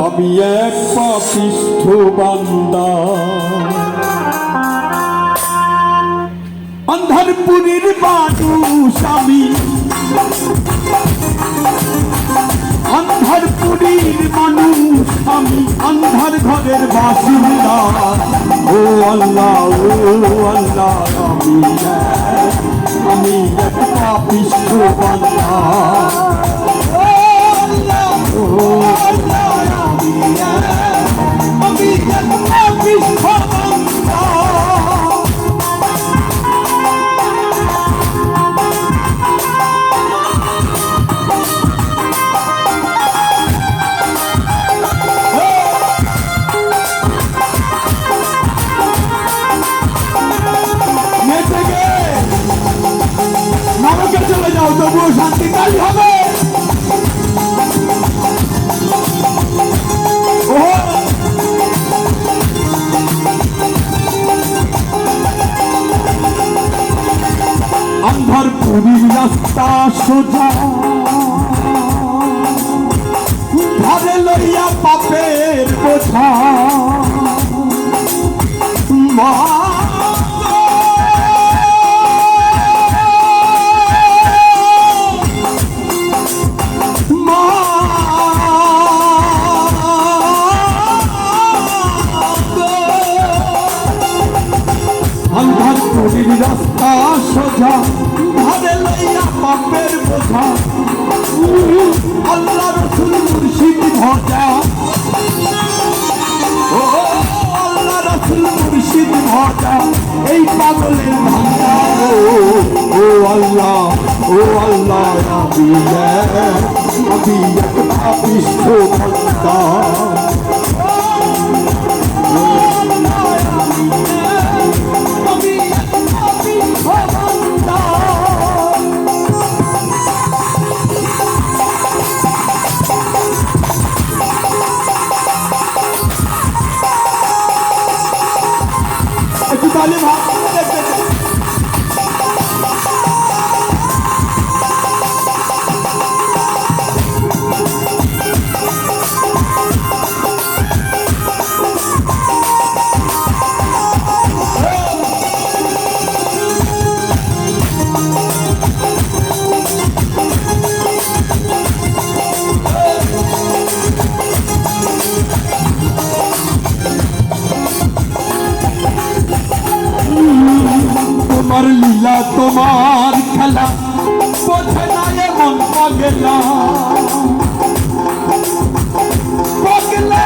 আমি এক পাপিষ্ঠ বান্দা, অন্ধারপুরীর মানুষ আমি, অন্ধারপুরীর মানুষ আমি, অন্ধার ঘরের বাসিন্দা। ও আল্লাহ, ও আল্লাহ, আমি এক পাপিষ্ঠ বান্দা। ও আল্লাহ, আমি এক পাপিষ্ঠ বান্দা। চলে যাও, তবুও শান্তি কাজ হবে। অন্ধারপুরীর রাস্তা সোজা, ঘরে লইয়া পাপের বোঝা। মা অন্ধারপুরীর রাস্তা সোজা, ঘরে লইয়া পাপের বোঝা। আল্লাহ রসুল মুর্শিদ ভজা, ও আল্লাহ রসুল মুর্শিদ ভজা, এই পাগলের ভাঙা। ও আল্লাহ, ও আল্লাহ, আমি এক পাপিষ্ঠ বান্দা। একটু তালে ভাব দেখতে তোমার লীলা, তোমার খেলা, বোঝে না এমন পাগলা। পাগলা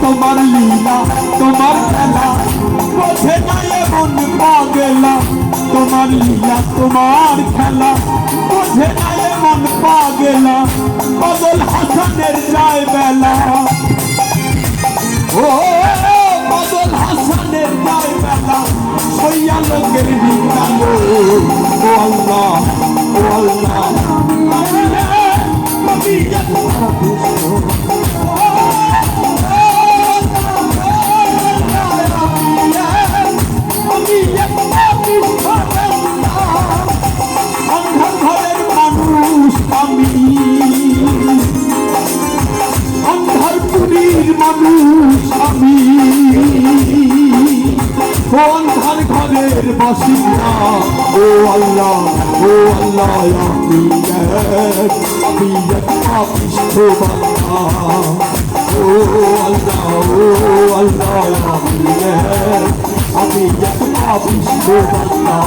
তোমার লীলা, তোমার খেলা, বোঝে না এমন পাগলা। তোমার লীলা, তোমার খেলা, বোঝে না এমন পাগলা। পাগল হাসানের যায় বেলা, ও পাগল হাসানের যায় বেলা। সইয়া লোকের নিন্দা। ও আল্লাহ, ও আল্লাহ, আমি এক অন্ধার ঘরের মানুষ আমি, অন্ধারপুরীর মানুষ আমি, অন্ধার ঘরের বাসিন্দা। ও আল্লাহ, ও আল্লাহ, আমি এক পাপিষ্ঠ বান্দা। ও আল্লাহ, ও আল্লাহ, আমি এক পাপিষ্ঠ বান্দা।